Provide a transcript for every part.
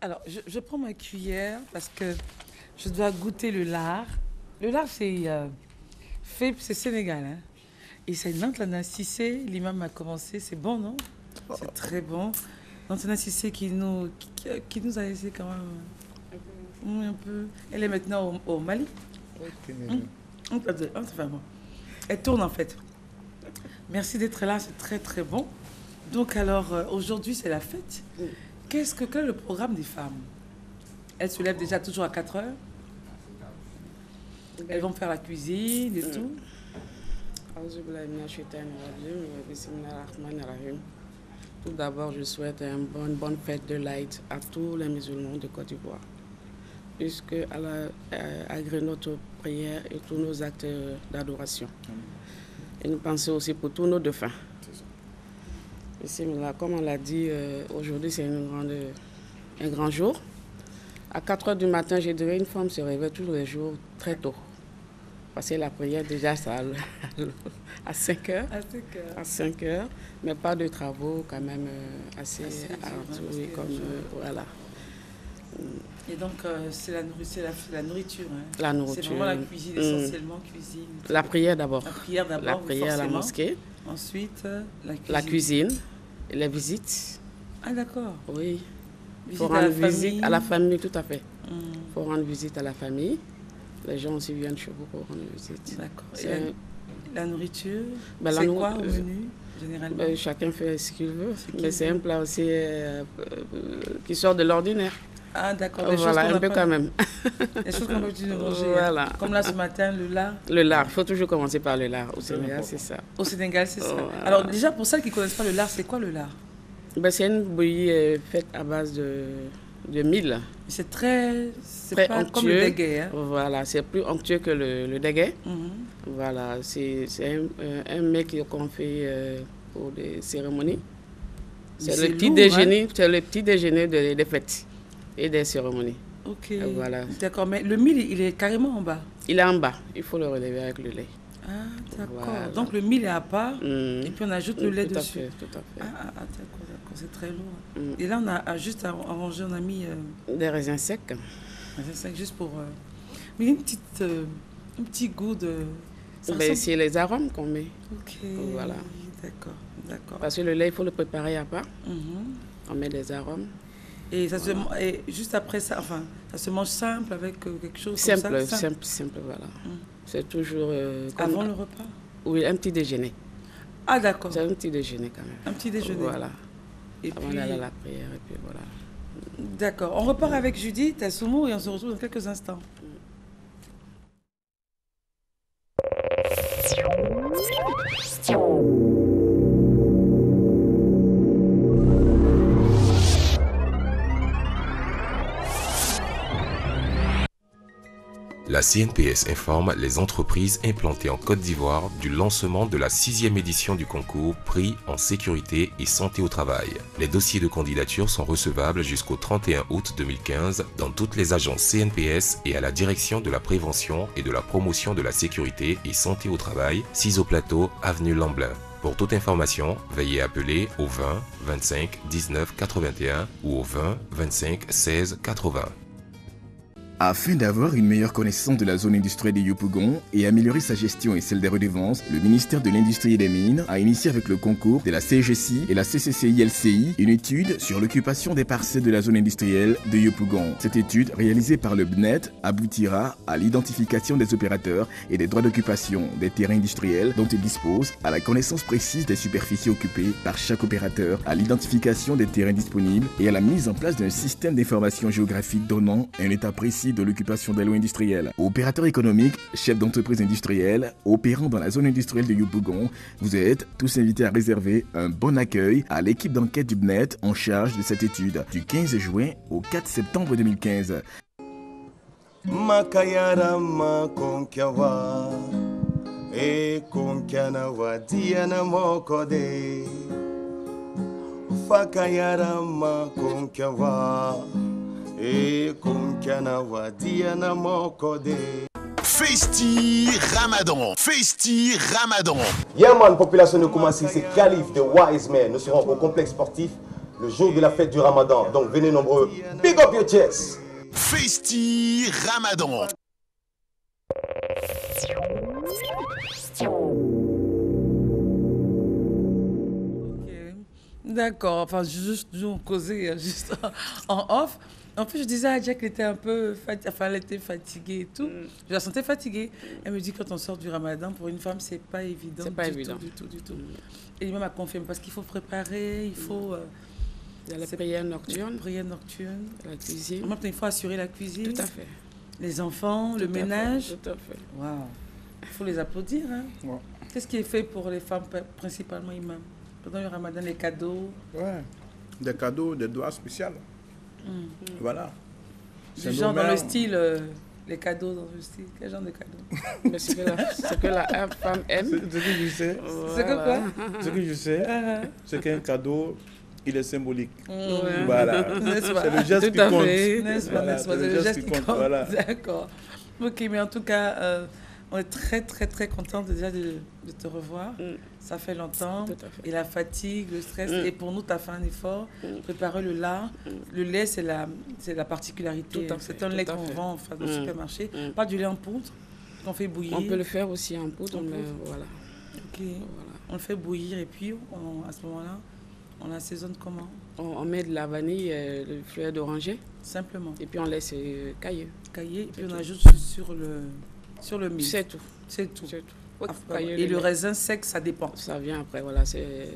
Alors, je prends ma cuillère parce que je dois goûter le lard. Le lard, c'est Sénégal. Hein. Et c'est Nantana Cissé. L'imam a commencé. C'est bon, non? C'est très bon. Nantana Cissé qui nous a laissé quand même un peu. Elle est maintenant au Mali. Elle tourne en fait. Merci d'être là, c'est très très bon. Donc alors, aujourd'hui c'est la fête. Quel est le programme des femmes? Elles se lèvent déjà toujours à 4 heures. Elles vont faire la cuisine et tout. Tout d'abord, je souhaite une bonne fête de l'Aïd à tous les musulmans de Côte d'Ivoire, puisque Allah agrée notre prière et tous nos actes d'adoration. Et nous pensons aussi pour tous nos défunts. Comme on l'a dit, aujourd'hui c'est un grand jour. À 4 heures du matin, je dirais, une femme se réveille tous les jours très tôt. Parce que la prière, déjà, ça à 5 heures. À 5 heures. Mais pas de travaux quand même assez ardus. Voilà. Et donc, c'est la nourriture. Hein. La nourriture. C'est vraiment la cuisine, essentiellement cuisine. La prière d'abord. La prière d'abord. La prière à la mosquée. Ensuite, la cuisine. Et les visites. Ah, d'accord. Oui. Il faut rendre visite à la famille, tout à fait. Il faut rendre visite à la famille. Les gens aussi viennent chez vous pour rendre visite. D'accord. La nourriture, c'est quoi au menu, généralement? Chacun fait ce qu'il veut. Mais c'est un plat aussi qui sort de l'ordinaire. Ah, d'accord. Voilà, un peu quand même. Les choses qu'on a l'habitude de manger. Voilà. Hein. Comme là, ce matin, le lard. Le lard, il faut toujours commencer par le lard. Au Sénégal, c'est ça. Au Sénégal, c'est ça. Voilà. Alors, déjà, pour celles qui ne connaissent pas le lard, c'est quoi le lard? C'est une bouillie faite à base de mil. C'est très onctueux. Comme le déguet. Hein. Voilà, c'est plus onctueux que le déguet. Voilà, c'est un mets qu'on fait pour des cérémonies. C'est le petit déjeuner, hein? C'est le petit déjeuner des fêtes et des cérémonies. Ok. Voilà. D'accord, mais le mil, il est carrément en bas. Il est en bas, il faut le relever avec le lait. Ah, d'accord. Voilà. Donc le mil est à part et puis on ajoute le lait dessus. Tout à fait. Ah, d'accord. C'est très lourd. Et là, on a juste arrangé, on a mis... des raisins secs. Des raisins secs, juste pour... Mais un petit goût de... C'est les arômes qu'on met. Ok. Voilà. D'accord. Parce que le lait, il faut le préparer à part. On met des arômes. Et et juste après ça, enfin, ça se mange simple avec quelque chose simple, comme ça? Simple, voilà. C'est toujours... Avant le repas? Oui, un petit déjeuner. Ah, d'accord. C'est un petit déjeuner quand même. Un petit déjeuner. Voilà. Et avant d'aller à la prière, et puis voilà. D'accord. On repart avec Judith à Soumo et on se retrouve dans quelques instants. La CNPS informe les entreprises implantées en Côte d'Ivoire du lancement de la 6e édition du concours Prix en sécurité et santé au travail. Les dossiers de candidature sont recevables jusqu'au 31 août 2015 dans toutes les agences CNPS et à la direction de la prévention et de la promotion de la sécurité et santé au travail, 6 au plateau, avenue Lamblin. Pour toute information, veuillez appeler au 20 25 19 81 ou au 20 25 16 80. Afin d'avoir une meilleure connaissance de la zone industrielle de Yopougon et améliorer sa gestion et celle des redevances, le ministère de l'Industrie et des Mines a initié avec le concours de la CGCI et la CCCI-LCI une étude sur l'occupation des parcelles de la zone industrielle de Yopougon. Cette étude, réalisée par le BNET, aboutira à l'identification des opérateurs et des droits d'occupation des terrains industriels dont ils disposent, à la connaissance précise des superficies occupées par chaque opérateur, à l'identification des terrains disponibles et à la mise en place d'un système d'information géographique donnant un état précis de l'occupation des lots industriels. Opérateurs économiques, chefs d'entreprise industrielle, opérant dans la zone industrielle de Yopougon, vous êtes tous invités à réserver un bon accueil à l'équipe d'enquête du BNET en charge de cette étude du 15 juin au 4 septembre 2015. Festi Ramadan. Festi Ramadan. Yeah man, population de Koumassi, c'est Khalif de Wise Man. Nous serons au complexe sportif le jour de la fête du Ramadan. Donc venez nombreux. Big up your chest. Festi Ramadan. D'accord, enfin, juste nous causer juste en off. En plus, je disais à Jack qu'elle était un peu elle était fatiguée et tout. Je la sentais fatiguée. Elle me dit quand on sort du Ramadan, pour une femme, c'est pas évident. C'est pas évident. Du tout. Et lui-même a confirmé parce qu'il faut préparer, il faut. Il y a la prière nocturne. La cuisine. En même temps, il faut assurer la cuisine. Tout à fait. Les enfants, le ménage. Tout à fait. Waouh. Il faut les applaudir. Hein. Ouais. Qu'est-ce qui est fait pour les femmes, principalement imam? Pendant le Ramadan, les cadeaux. Ouais. Des cadeaux, des doigts spéciaux. Voilà. Du genre dans le style, les cadeaux dans le style. Quel genre de cadeaux? Mais ce que la femme aime. Ce que je sais. Voilà. C'est que quoi? Ce que je sais, c'est qu'un cadeau, il est symbolique. Ouais. Voilà. C'est le geste qui compte. N'est-ce pas? C'est le geste qui compte. Voilà. D'accord. Ok, mais en tout cas, on est très, très, très contents déjà de te revoir. Ça fait longtemps. Tout à fait. Et la fatigue, le stress. Et pour nous, tu as fait un effort. Préparer le lard. Le lait, c'est la particularité. C'est un lait qu'on vend enfin, dans le supermarché. Pas du lait en poudre qu'on fait bouillir. On peut le faire aussi en poudre, mais voilà. Ok. Voilà. On le fait bouillir et puis à ce moment-là, on l'assaisonne comment? On met de la vanille, le fleur d'oranger. Simplement. Et puis on laisse cailler. Cailler. Et puis on tout. ajoute sur le mil. C'est tout. C'est tout. C'est tout. Et le raisin sec, ça dépend. Ça vient après, voilà, c'est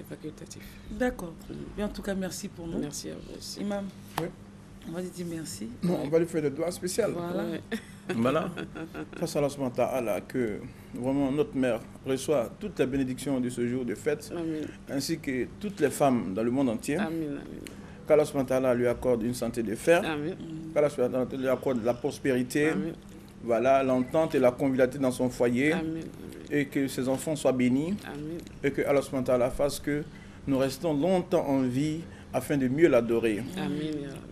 facultatif. D'accord. Mais en tout cas, merci pour nous. Merci à vous aussi. Imam, Oui. on va lui dire merci. Non, on va lui faire des doigts spéciaux. Voilà. Ouais. Voilà. Face à Allah Ta'ala, que vraiment notre mère reçoit toutes les bénédictions de ce jour de fête, Amen. ainsi que toutes les femmes dans le monde entier. Amen. Qu'Allah Ta'ala lui accorde une santé de fer, Amen. qu'Allah Ta'ala lui accorde la prospérité, Amen. voilà, l'entente et la convivialité dans son foyer, Amen. et que ses enfants soient bénis, Amen. et que Allah Ta'ala fasse que nous restons longtemps en vie afin de mieux l'adorer. Amen. Ya Rabbi.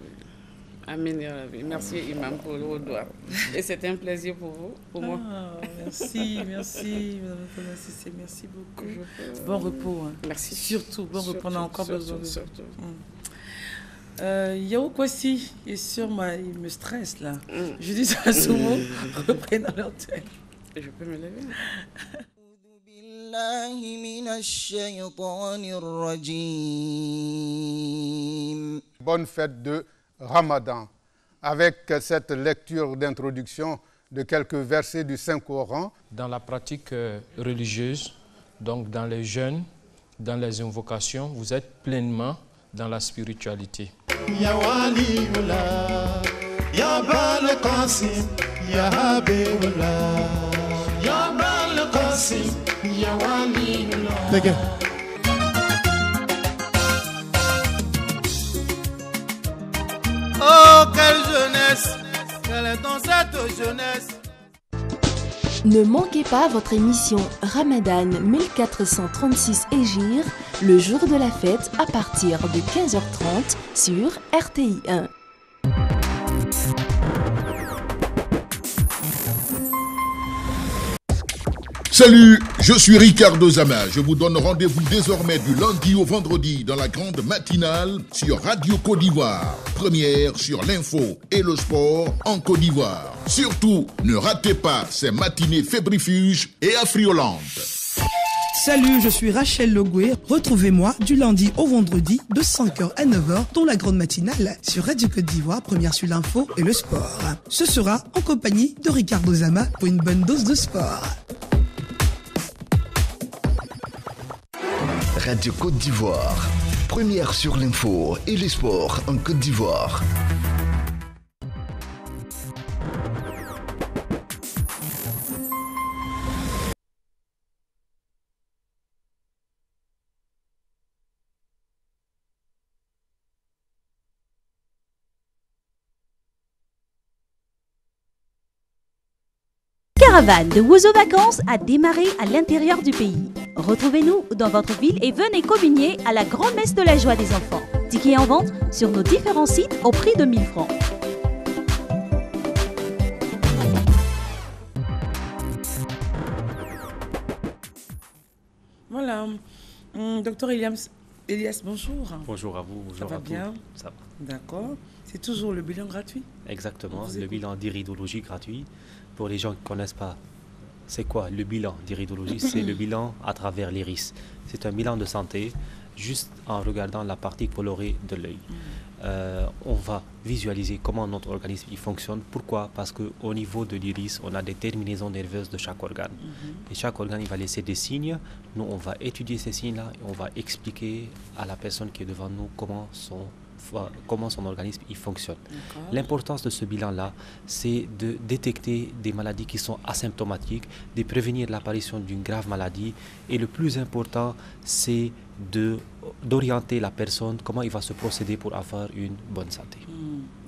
Amen. Ya Rabbi. Merci Imam pour le doigt. Et c'était un plaisir pour vous, pour moi. Merci, Madame Assisté, merci beaucoup. Bon repos. Hein. Merci. Surtout, bon repos, on a encore besoin de ça. Surtout. Yao Kwasi est sur il me stresse là. Je dis ça souvent, reprenez leur tête. Je peux me lever. Bonne fête de Ramadan. Avec cette lecture d'introduction de quelques versets du Saint-Coran. Dans la pratique religieuse, donc dans les jeûnes, dans les invocations, vous êtes pleinement dans la spiritualité. Ya Waliullah, Ya Bal Qasim, Ya Habibullah, Ya Bal Qasim, Ya Waliullah. Oh, quelle jeunesse! Quelle est donc cette jeunesse? Ne manquez pas votre émission Ramadan 1436 Hégire, le jour de la fête à partir de 15h30 sur RTI 1. Salut, je suis Ricardo Zama. Je vous donne rendez-vous désormais du lundi au vendredi dans la grande matinale sur Radio Côte d'Ivoire. Première sur l'info et le sport en Côte d'Ivoire. Surtout, ne ratez pas ces matinées fébrifuges et affriolantes. Salut, je suis Rachel Logoué. Retrouvez-moi du lundi au vendredi de 5h à 9h dans la grande matinale sur Radio Côte d'Ivoire, première sur l'info et le sport. Ce sera en compagnie de Ricardo Zama pour une bonne dose de sport. Radio Côte d'Ivoire, première sur l'info et les sports en Côte d'Ivoire. Caravane de Ouzo Vacances a démarré à l'intérieur du pays. Retrouvez-nous dans votre ville et venez communier à la grande messe de la joie des enfants. Tickets en vente sur nos différents sites au prix de 1000 francs. Voilà. Docteur Williams, Elias, bonjour. Bonjour à vous, bonjour Ça va à bien? tous. Ça va. D'accord. C'est toujours le bilan gratuit? Exactement, le bilan d'iridologie gratuit. Pour les gens qui ne connaissent pas, c'est quoi le bilan d'iridologie? C'est le bilan à travers l'iris. C'est un bilan de santé, juste en regardant la partie colorée de l'œil. On va visualiser comment notre organisme il fonctionne. Pourquoi? Parce qu'au niveau de l'iris, on a des terminaisons nerveuses de chaque organe. Et chaque organe, il va laisser des signes. Nous, on va étudier ces signes-là et on va expliquer à la personne qui est devant nous comment son organisme il fonctionne. L'importance de ce bilan-là, c'est de détecter des maladies qui sont asymptomatiques, de prévenir l'apparition d'une grave maladie. Et le plus important, c'est d'orienter la personne, comment il va se procéder pour avoir une bonne santé.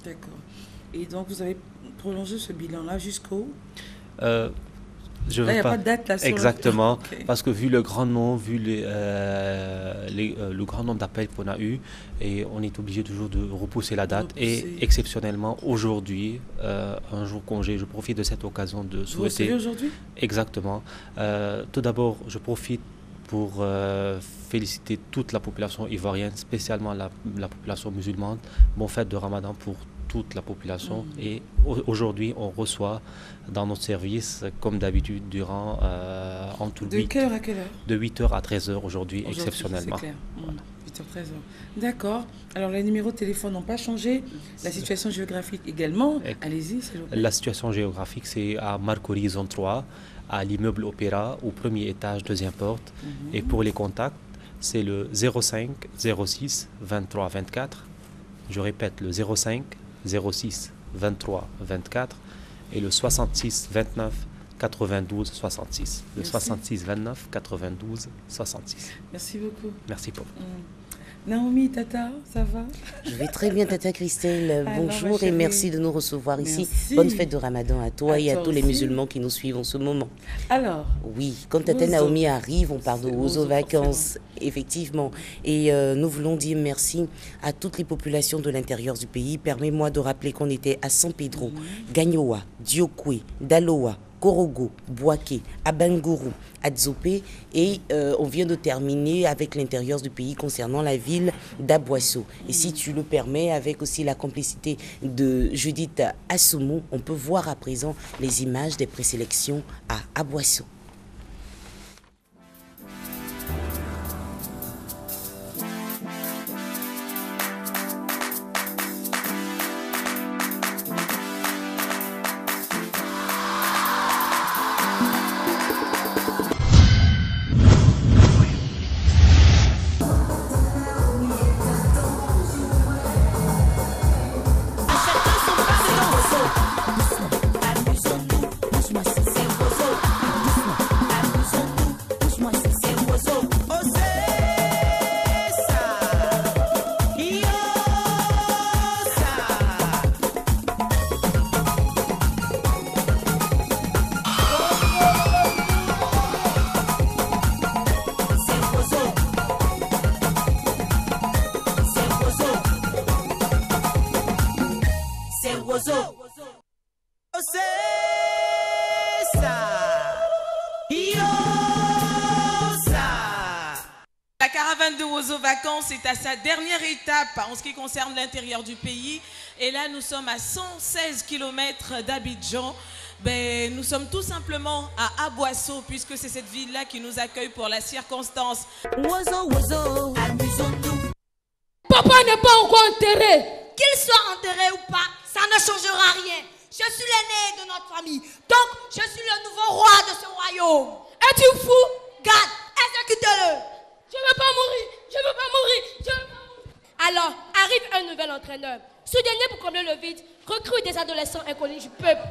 D'accord. Et donc, vous avez prolongé ce bilan-là jusqu'au... Je là, il n'y a pas de date là sur exactement, okay. Parce que vu le grand nombre, vu le grand nombre d'appels qu'on a eu, et on est obligé toujours de repousser la date. Et exceptionnellement, aujourd'hui, un jour congé, je profite de cette occasion de souhaiter... Vous aujourd'hui? Exactement. Tout d'abord, je profite pour féliciter toute la population ivoirienne, spécialement la population musulmane. Bon fête de Ramadan pour toute la population. Et aujourd'hui, on reçoit dans notre service, comme d'habitude, durant entre de quelle heure à quelle heure? De 8h à 13h aujourd'hui, exceptionnellement. C'est clair. 8h, 13h. D'accord. Alors, les numéros de téléphone n'ont pas changé. La situation géographique également. Allez-y, s'il vous plaît. La situation géographique, c'est à Marcory, zone 3, à l'immeuble Opéra, au premier étage, deuxième porte. Et pour les contacts, c'est le 05 06 23 24. Je répète, le 05 06 23 24 et le 66 29 92 66. Le 66 29 92 66. Merci beaucoup. Merci pour vous. Naomi, Tata, ça va? Je vais très bien, Tata Christelle. Bonjour et merci de nous recevoir ici. Merci. Bonne fête de Ramadan à toi et à tous les musulmans qui nous suivent en ce moment. Alors? Oui, quand Tata Naomi arrive, on parle de Ouzo Vacances, effectivement. Et nous voulons dire merci à toutes les populations de l'intérieur du pays. Permets-moi de rappeler qu'on était à San Pedro, Gagnoa, Diokwe, Daloa, Korogo, Bouaké, Abangourou, Adzopé et on vient de terminer avec l'intérieur du pays concernant la ville d'Aboisseau. Et si tu le permets, avec aussi la complicité de Judith Assoumou, on peut voir à présent les images des présélections à Aboisseau. C'est à sa dernière étape en ce qui concerne l'intérieur du pays. Et là, nous sommes à 116 km d'Abidjan. Ben, nous sommes tout simplement à Aboisseau, puisque c'est cette ville-là qui nous accueille pour la circonstance. Amusons-nous. Papa n'est pas encore enterré. Qu'il soit enterré ou pas, ça ne changera rien. Je suis l'aîné de notre famille. Donc, je suis le nouveau roi de ce royaume. Es-tu fou? Garde, exécutez-le. Je ne veux pas mourir, je ne veux pas mourir, je veux pas mourir. Alors, arrive un nouvel entraîneur. Ce dernier, pour combler le vide, recrute des adolescents inconnus du peuple.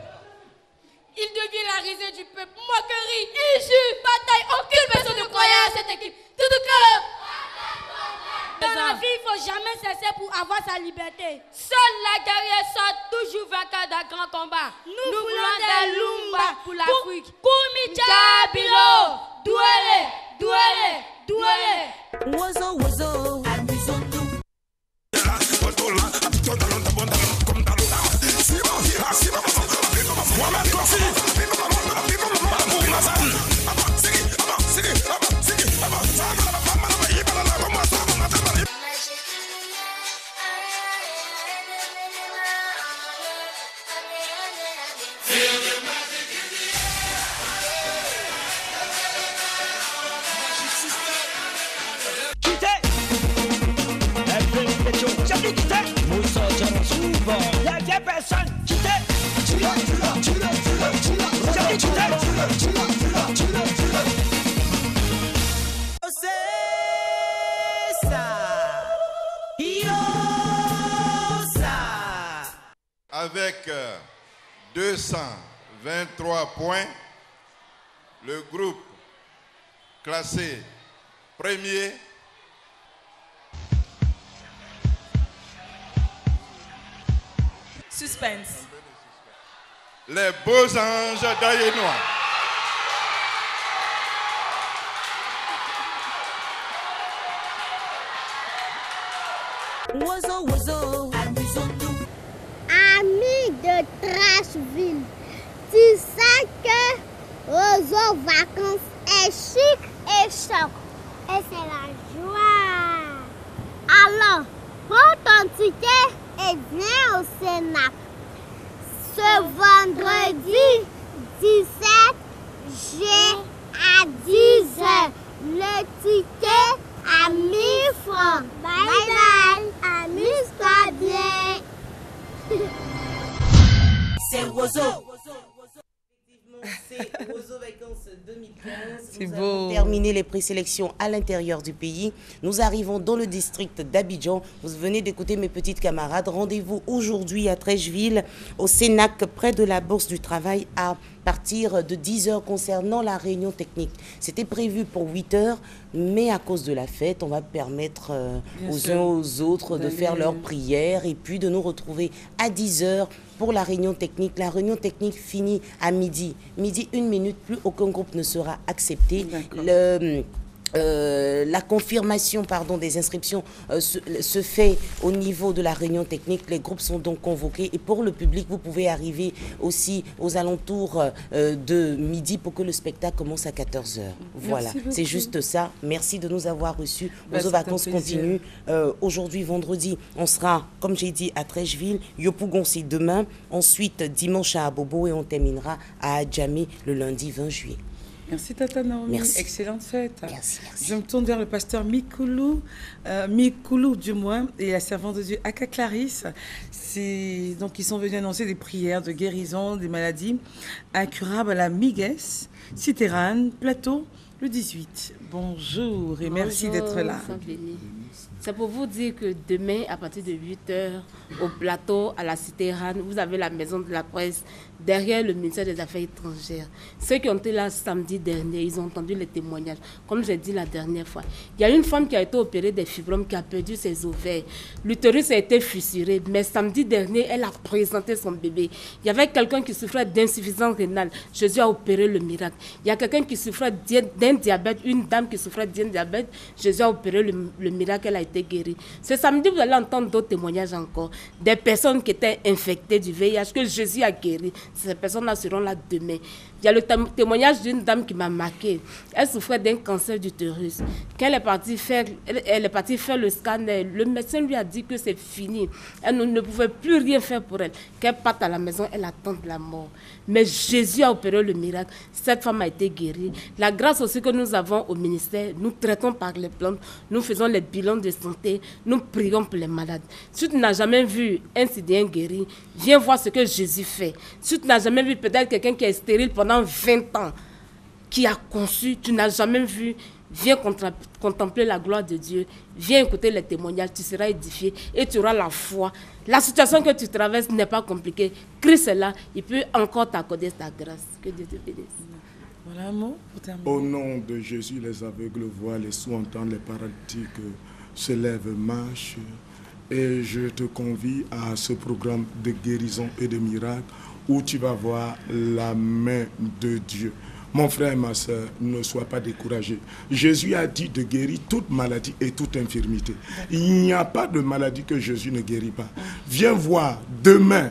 Il devient la risée du peuple. Moquerie, injure, bataille. Aucune personne ne croyait à cette équipe. Tout de cœur. Dans la vie, il ne faut jamais cesser pour avoir sa liberté. Seule la guerrière sort toujours vainqueur d'un grand combat. Nous voulons des Lumba pour l'Afrique. Koumidja Bilo, doué, doué. Doué. Wozo, wozo, amusons-nous. Avec 223 points, le groupe classé premier Suspense. Les Beaux Anges d'Ayénois. Amusons-nous. Amis de Trashville, tu sais que Roseau Vacances est chic et choc. Et c'est la joie. Alors, prends ton ticket et viens au Sénac. Ce vendredi 17 juillet à 10h. Le ticket à 1000 francs. Bye bye. Amuse-toi bien. C'est Roseau. C'est Roseau Vacances 2015. C'est Nous beau. avons terminé les présélections à l'intérieur du pays. Nous arrivons dans le district d'Abidjan. Vous venez d'écouter mes petites camarades. Rendez-vous aujourd'hui à Trècheville, au Sénac, près de la Bourse du Travail, à partir de 10h concernant la réunion technique. C'était prévu pour 8h, mais à cause de la fête, on va permettre aux uns aux autres de faire leur prière et puis de nous retrouver à 10h pour la réunion technique. La réunion technique finit à midi. Midi, 1 minute, plus aucun groupe ne sera accepté. La confirmation des inscriptions se fait au niveau de la réunion technique. Les groupes sont donc convoqués. Et pour le public, vous pouvez arriver aussi aux alentours de midi pour que le spectacle commence à 14h. Voilà, c'est juste ça. Merci de nous avoir reçus. Roseau Vacances continue. Aujourd'hui, vendredi, on sera, comme j'ai dit, à Trècheville. Yopougon, c'est demain. Ensuite, dimanche à Abobo et on terminera à Adjamé le lundi 20 juillet. Merci Tata Naomi, merci. Excellente fête. Merci. Je me tourne vers le pasteur Mikoulou du moins, et la servante de Dieu Aka Clarisse. Donc ils sont venus annoncer des prières de guérison des maladies incurables à la Migues, Citerane, Plateau, le 18. Bonjour et merci d'être là. C'est pour vous dire que demain, à partir de 8h, au plateau, à la Cité Rane, vous avez la maison de la presse derrière le ministère des Affaires étrangères. Ceux qui ont été là samedi dernier, ils ont entendu les témoignages. Comme j'ai dit la dernière fois, il y a une femme qui a été opérée des fibromes, qui a perdu ses ovaires. L'utérus a été fissuré, mais samedi dernier, elle a présenté son bébé. Il y avait quelqu'un qui souffrait d'insuffisance rénale. Jésus a opéré le miracle. Il y a quelqu'un qui souffrait d'un diabète, une dame qui souffrait d'un diabète. Jésus a opéré le miracle, elle a été guérie. Ce samedi, vous allez entendre d'autres témoignages encore. Des personnes qui étaient infectées du VIH, que Jésus a guéri. Ces personnes-là seront là demain. Il y a le témoignage d'une dame qui m'a marqué. Elle souffrait d'un cancer d'utérus. Quand elle est partie faire le scanner, le médecin lui a dit que c'est fini. Elle ne pouvait plus rien faire pour elle. Qu'elle parte à la maison, elle attend de la mort. Mais Jésus a opéré le miracle. Cette femme a été guérie. La grâce aussi que nous avons au ministère, nous traitons par les plantes, nous faisons les bilans de santé, nous prions pour les malades. Si tu n'as jamais vu un Sidéen guéri, viens voir ce que Jésus fait. Si tu n'as jamais vu peut-être quelqu'un qui est stérile pendant 20 ans, qui a conçu, tu n'as jamais vu, viens contempler la gloire de Dieu, viens écouter les témoignages, tu seras édifié et tu auras la foi. La situation que tu traverses n'est pas compliquée. Christ est là, il peut encore t'accorder ta grâce. Que Dieu te bénisse. Voilà un mot pour terminer. Au nom de Jésus, les aveugles voient, les sourds entendent, les paralytiques se lèvent, marchent. Et je te convie à ce programme de guérison et de miracles où tu vas voir la main de Dieu. Mon frère et ma soeur, ne sois pas découragé. Jésus a dit de guérir toute maladie et toute infirmité. Il n'y a pas de maladie que Jésus ne guérit pas. Viens voir demain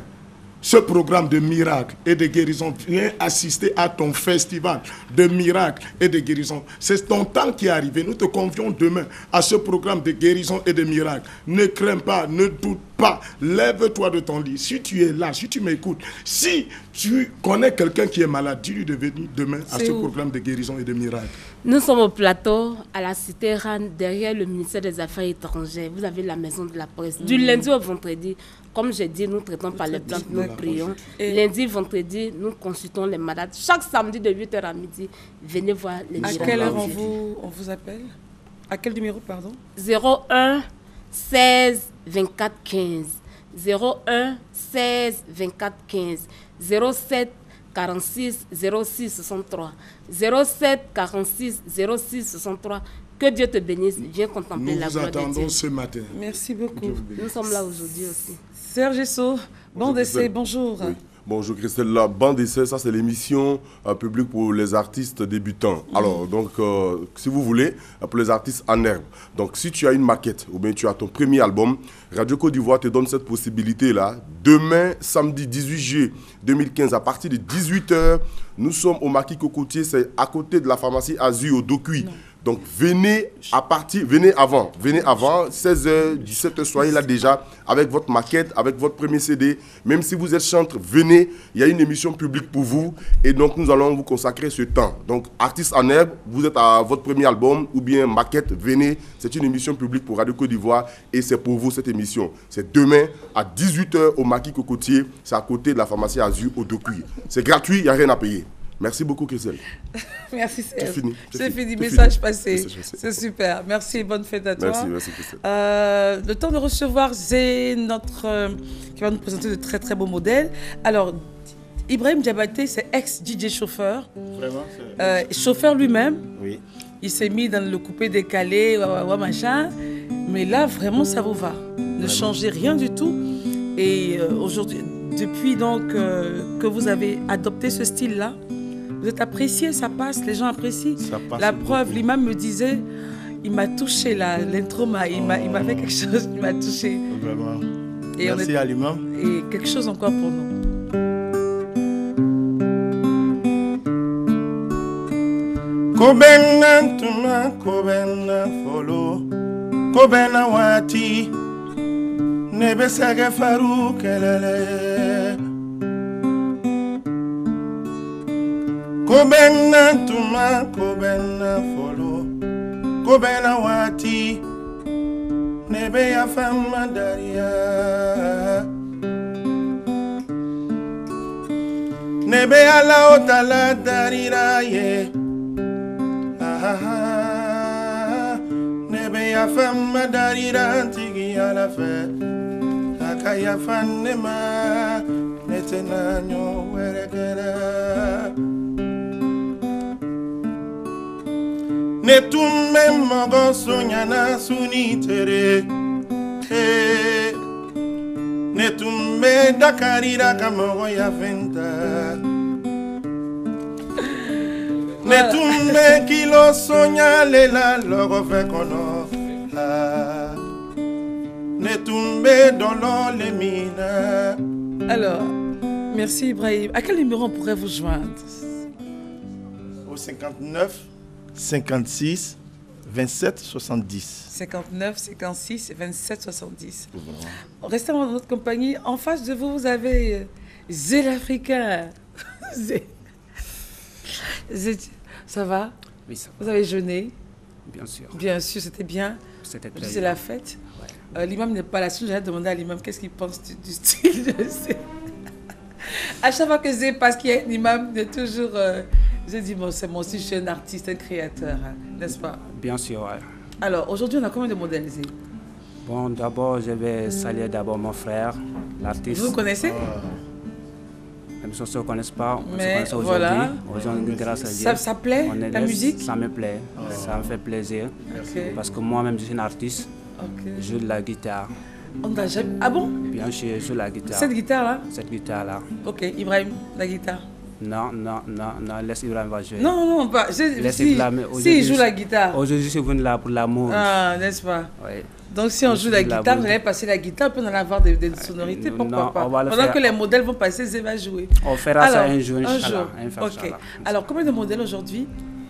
ce programme de miracles et de guérison. Viens assister à ton festival de miracles et de guérison. C'est ton temps qui est arrivé. Nous te convions demain à ce programme de guérison et de miracles. Ne crains pas, ne doute pas. Lève-toi de ton lit. Si tu es là, si tu m'écoutes, si tu connais quelqu'un qui est malade, dis-lui de venir demain à ce programme de guérison et de miracle. Nous sommes au plateau, à la cité Rennes, derrière le ministère des Affaires étrangères. Vous avez la maison de la presse. Du lundi au vendredi, comme j'ai dit, nous traitons par les plantes, nous prions. Lundi, vendredi, nous consultons les malades. Chaque samedi de 8h à midi, venez voir les miracles. À quelle heure on vous appelle? À quel numéro, pardon? 01 16 24 15. 01 16 24 15. 07 46 06 63. 07 46 06 63. Que Dieu te bénisse. Viens contempler la gloire de Dieu. Nous vous attendons ce matin. Merci beaucoup. Nous sommes là aujourd'hui aussi. Serge Esso, bande d'essai, bonjour. Oui. Bonjour Christelle, la bande d'essai, ça c'est l'émission publique pour les artistes débutants. Alors, donc, si vous voulez, pour les artistes en herbe. Donc, si tu as une maquette ou bien tu as ton premier album, Radio Côte d'Ivoire te donne cette possibilité-là. Demain, samedi 18 juillet 2015, à partir de 18h, nous sommes au Maquis Cocotier, c'est à côté de la pharmacie Azur au Docui. Donc venez avant, 16h, 17h, soyez là déjà avec votre maquette, avec votre premier CD. Même si vous êtes chanteur, venez, il y a une émission publique pour vous et donc nous allons vous consacrer ce temps. Donc artiste en herbe, vous êtes à votre premier album ou bien maquette, venez, c'est une émission publique pour Radio Côte d'Ivoire et c'est pour vous cette émission. C'est demain à 18h au Maquis Cocotier, c'est à côté de la pharmacie Azur au Docui. C'est gratuit, il n'y a rien à payer. Merci beaucoup, Christelle. Merci, Serge. C'est fini. Message passé. C'est super. Merci, bonne fête à toi. Merci, Christelle. Le temps de recevoir, c'est notre... qui va nous présenter de très, très beaux modèles. Alors, Ibrahim Diabaté, c'est ex-DJ chauffeur. Vraiment chauffeur lui-même. Oui. Il s'est mis dans le coupé-décalé, machin. Mais là, vraiment, ça vous va. Ne changez rien du tout. Et aujourd'hui, depuis donc que vous avez adopté ce style-là, vous êtes apprécié, ça passe, les gens apprécient. La preuve, l'imam me disait, il m'a touché là, l'intro, il m'a fait quelque chose, il m'a touché. Vraiment. Et merci à l'imam. Et quelque chose encore pour nous. Kobena tuma, kobena folo, kobena wati, nebe sage faru kelele. Kobena tuma, kobena folo, kobena wati, nebe ya fama daria. Nebe ya la otala darira ye. Nebe ya fama darira tigi ya la fe. Akaya fanema netena nyo werekera. Netume mogo sonyana sunitere. Netume dakarira kamogo ya venta. Netume kilo sonya lela logo fe kono. Netume dolo le mina. Alors, merci Ibrahim. À quel numéro on pourrait vous joindre? Au 59 56 27 70. 59 56 27 70. Restez en notre compagnie. En face de vous, vous avez Zé l'Africain. Ça va? Oui, ça va. Vous avez jeûné? Bien sûr. Bien sûr, c'était bien. C'était très bien. C'est la fête. Ouais. L'imam n'est pas là. Si j'allais demander à l'imam qu'est-ce qu'il pense du style, je sais. À chaque fois que Zé passe qu'il y a un imam, il est toujours... J'ai dit, bon, c'est moi aussi, je suis un artiste, un créateur, hein, n'est-ce pas? Bien sûr, oui. Alors, aujourd'hui, on a combien de modèles, Zé? Bon, d'abord, je vais saluer d'abord mon frère, l'artiste. Vous connaissez? Même si on ne se connaît pas, on mais se connaît aujourd'hui. Voilà. Aujourd'hui, grâce à Dieu. Ça plaît, la musique? Ça me plaît, ça me fait plaisir. Okay. Parce que moi-même, je suis un artiste. Okay. Je joue de la guitare. On n'a jamais... Ah bon? Bien sûr, je joue de la guitare. Cette guitare-là? Cette guitare-là. Ok, Ibrahim, la guitare. Non, laisse Ibrahim va jouer. Non, pas. Si il joue la guitare. Aujourd'hui, je suis venu là pour l'amour. Ah, n'est-ce pas? Oui. Donc, si on joue la guitare, vous allez passer la guitare, puis on allait avoir des sonorités, pourquoi pas? Pendant que les modèles vont passer, Zé va jouer. On fera ça un jour, Inch'Allah. Ok. Alors, combien de modèles aujourd'hui?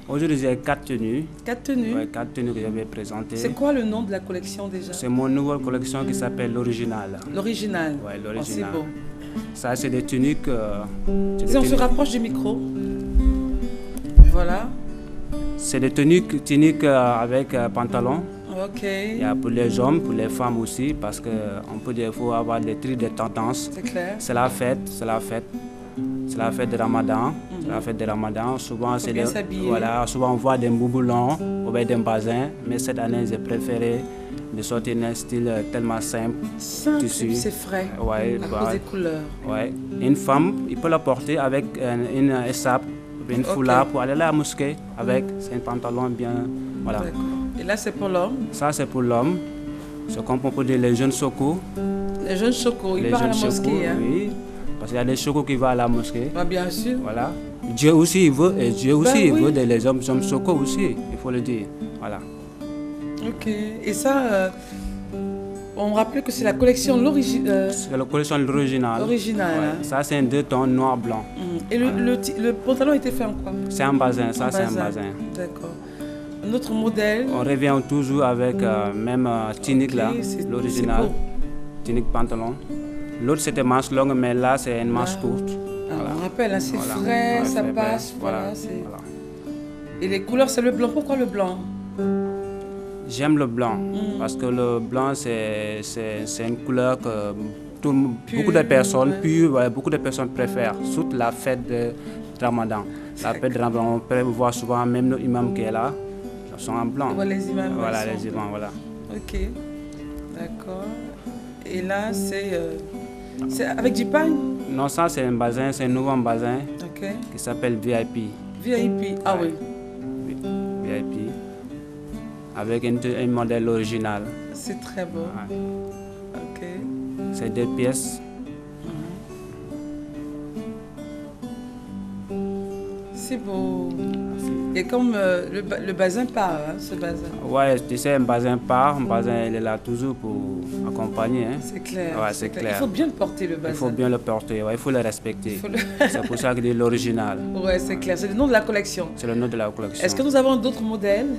Aujourd'hui, j'ai 4 tenues. 4 tenues? Oui, 4 tenues que je vais présenter. C'est quoi le nom de la collection déjà? C'est mon nouvelle collection qui s'appelle l'Original. L'Original? Oui, l'Original. Oh, c'est beau. Ça, c'est des tuniques... Si on se rapproche du micro. Voilà. C'est des tuniques avec pantalon. Ok. Il y a pour les hommes, pour les femmes aussi, parce qu'on peut des fois avoir des tri de tendances. C'est clair. C'est la fête, c'est la fête. C'est la fête de Ramadan. C'est la fête de Ramadan. Souvent, c'est voilà, souvent on voit des boubous longs ou bien des bazins. Mais cette année, j'ai préféré de sortir un style tellement simple. Simple, c'est frais. Ouais, à cause des couleurs. Ouais. Une femme, il peut la porter avec une écharpe, une foulard pour aller à la mosquée avec. C'est un pantalon bien. Voilà. Et là, c'est pour l'homme? Ça, c'est pour l'homme. C'est comme on peut dire les jeunes chocos. Les jeunes chocos, ils partent à la mosquée. Hein? Oui. Parce qu'il y a des chocos qui vont à la mosquée. Bah, bien sûr. Voilà. Dieu aussi, il veut, et Dieu aussi, il veut des hommes chocos aussi, il faut le dire. Voilà. Ok. Et ça, on rappelle que c'est la collection l'original. C'est la collection l'original. Original. Ouais. Hein? Ça, c'est un 2 tons noir-blanc. Et le pantalon était fait en quoi? C'est un bazin, ça, c'est un bazin. D'accord. Un autre modèle? On revient toujours avec même tunique là, l'original. Tunique pantalon. L'autre, c'était manche longue, mais là, c'est une manche courte. Voilà. On rappelle, hein, c'est frais, ça passe. Voilà. Et les couleurs, c'est le blanc. Pourquoi le blanc? J'aime le blanc, parce que le blanc, c'est une couleur que beaucoup de personnes, beaucoup de personnes préfèrent, surtout la fête de Ramadan. La fête de Ramadan, on peut voir souvent même nos imams qui est là, ils sont en blanc. Voilà les imams. Voilà, les imams, voilà. Ok, d'accord. Et là, c'est avec du pain? Non, ça c'est un bazin, c'est un nouveau bazin qui s'appelle VIP. VIP, ah oui. VIP, avec un modèle original. C'est très beau. Ouais. Ok. C'est 2 pièces. C'est beau. Et comme le bazin part, hein, ce bazin. Ouais, tu sais, un bazin part, un bazin il est là toujours pour accompagner. Hein. C'est clair. Ouais, c'est clair. Il faut bien le porter, le bazin. Il faut bien le porter, ouais, il faut le respecter. C'est pour ça qu'il est l'original. Ouais, c'est clair. C'est le nom de la collection. C'est le nom de la collection. Est-ce que nous avons d'autres modèles?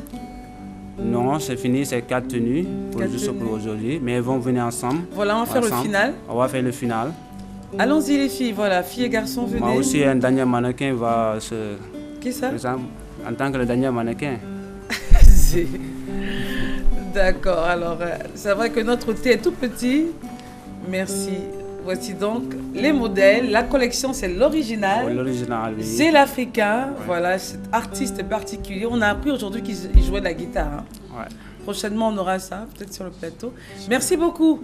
Non, c'est fini, c'est 4 tenues pour aujourd'hui, mais elles vont venir ensemble. Voilà, on va faire le final. On va faire le final. Allons-y les filles, voilà, filles et garçons, venez. Moi aussi, un dernier mannequin va se... Qui ça? En tant que le dernier mannequin. D'accord, alors c'est vrai que notre thé est tout petit. Merci. Voici donc les modèles. La collection, c'est l'original. L'original, oui. C'est l'africain. Ouais. Voilà, cet artiste particulier. On a appris aujourd'hui qu'il jouait de la guitare. Hein. Ouais. Prochainement, on aura ça, peut-être sur le plateau. Merci beaucoup.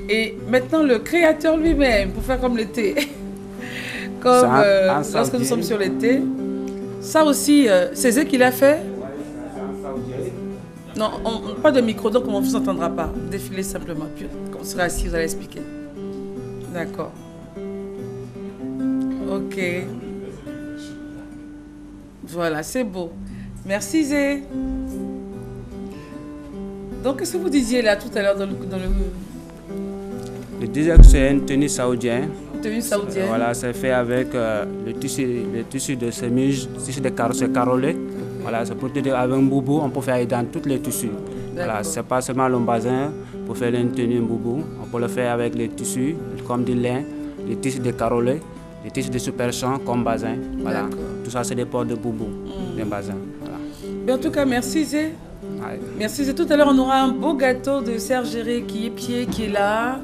Et maintenant, le créateur lui-même, pour faire comme le thé. Comme lorsque nous sommes sur le thé. Ça aussi, c'est eux qui l'a fait? Non, pas de micro, donc on ne vous entendra pas. Défilez simplement. Puis, quand on sera assis, vous allez expliquer. D'accord. Ok. Voilà, c'est beau. Merci Zé. Donc, qu'est-ce que vous disiez là tout à l'heure dans le... Je disais que c'est une tenue saoudienne. Tenue saoudienne. Voilà, c'est fait avec le tissu de chemise, tissu de carolé. Voilà, c'est pour te dire avec un boubou, on peut faire dans tous les tissus. Voilà, c'est pas seulement le bazin pour faire une tenue, un boubou. On peut le faire avec les tissus, comme du lin, les tissus de carolé, les tissus de super champ comme bazin. Voilà, tout ça c'est des ports de boubou, des bazins. Voilà. Mais en tout cas, merci Zé. Ouais. Merci Zé. Tout à l'heure, on aura un beau gâteau de Serge Géré qui est là.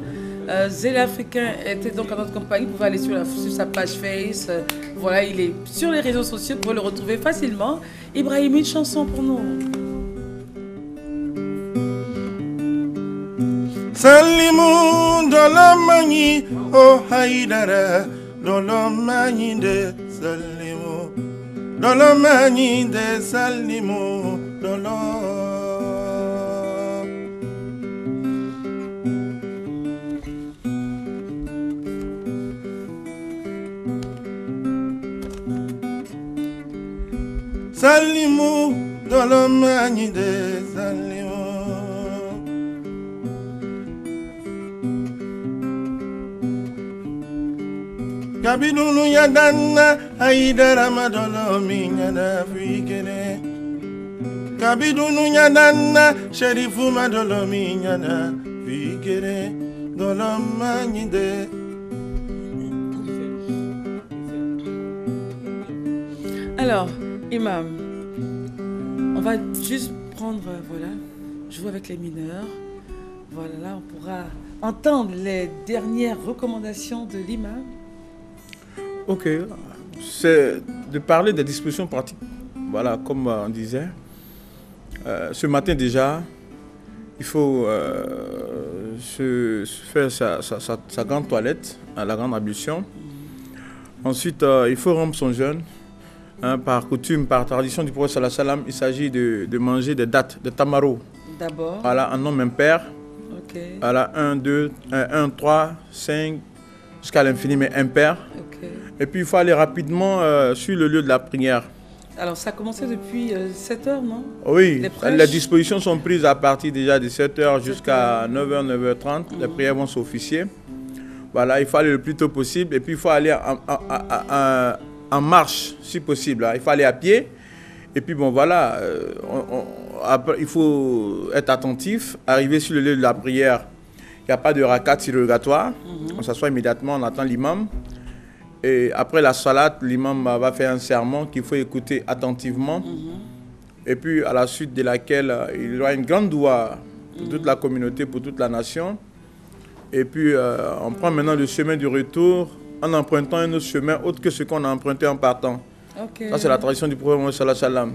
Zé l'Africain était donc à notre compagnie. Vous pouvez aller sur sa page Face. Voilà, il est sur les réseaux sociaux. Vous pouvez le retrouver facilement. Ibrahim, une chanson pour nous. Salimu dolamani oh haidara dolamani de salimu dolamani de salimu dolam. Salimu dolamani de salimu Kabidunu ya danna haidara madolo minya na fikere Kabidunu nyadana, sherifu madolomi nyana, vigere, dolomanyide. Alors, Imam, on va juste prendre, voilà, jouer avec les mineurs. Voilà, là, on pourra entendre les dernières recommandations de l'imam. Ok, c'est de parler des dispositions pratiques. Voilà, comme on disait, ce matin déjà, il faut se faire sa grande toilette, la grande ablution. Ensuite, il faut rompre son jeûne. Par coutume, par tradition du prophète sallallahu alayhi wa sallam, il s'agit de manger des dattes, des tamaros. D'abord. Voilà, un nombre impair. Ok. Voilà, 1, 2, 1, 3, 5, jusqu'à l'infini, mais impair. Ok. Et puis, il faut aller rapidement sur le lieu de la prière. Alors, ça a commencé depuis 7 heures, non? Oui, les dispositions sont prises à partir déjà de 7 heures jusqu'à 9h, 9h30. Les prières vont s'officier. Voilà, il faut aller le plus tôt possible. Et puis, il faut aller en marche, si possible. Il faut aller à pied. Et puis, bon, voilà, il faut être attentif. Arriver sur le lieu de la prière, il n'y a pas de rakat surrogatoire. On s'assoit immédiatement, on attend l'imam. Et après la salat, l'imam va faire un sermon qu'il faut écouter attentivement. Et puis, à la suite de laquelle, il y aura une grande doua pour toute la communauté, pour toute la nation. Et puis, on prend maintenant le chemin du retour en empruntant un autre chemin autre que ce qu'on a emprunté en partant. Okay. Ça, c'est la tradition du prophète Mohammed sallallahu alayhi wa sallam.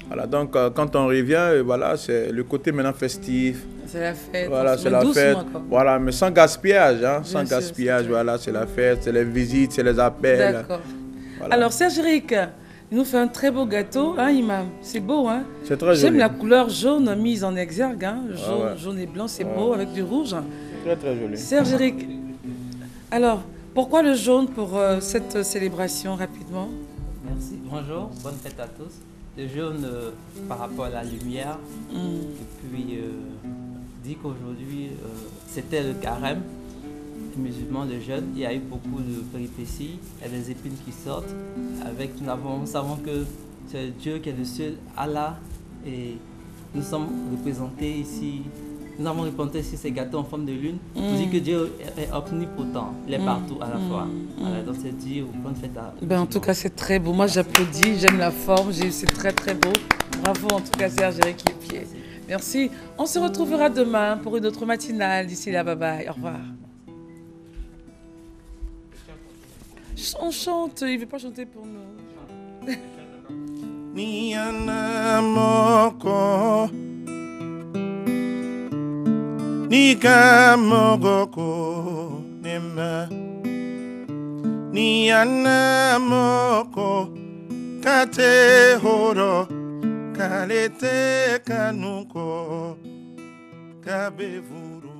Voilà, donc, quand on revient, voilà, c'est le côté maintenant festif. C'est la fête. Voilà, c'est la fête. Voilà, mais sans gaspillage. Hein, sans gaspillage, voilà, c'est la fête, c'est les visites, c'est les appels. D'accord. Voilà. Alors, Serge Eric, il nous fait un très beau gâteau, hein, Imam? C'est beau, hein? C'est très joli. J'aime la couleur jaune mise en exergue, hein? Jaune, ouais. Jaune et blanc, c'est beau, avec du rouge. Très, très joli. Serge Eric, alors, pourquoi le jaune pour cette célébration, rapidement? Merci. Bonjour, bonne fête à tous. Le jaune par rapport à la lumière. Et puis, dit qu'aujourd'hui, c'était le carême musulman, le jeûne. Il y a eu beaucoup de péripéties. Il y a des épines qui sortent. Nous savons que c'est Dieu qui est le seul Allah. Et nous sommes représentés ici. Nous avons représenté ici ces gâteaux en forme de lune. On dit que Dieu est omnipotent. Il est partout à la fois. Voilà, donc c'est dire bonne fête à en tout cas, c'est très beau. Moi, j'applaudis. J'aime la forme. C'est très, très beau. Bravo, en tout cas, Serge Eric Lépied. Merci. On se retrouvera demain pour une autre matinale. D'ici là, bye bye. Au revoir. On chante. Il ne veut pas chanter pour nous. Nika mogoko nema Niana moko Kate horo Kalete kanuko Kabevuru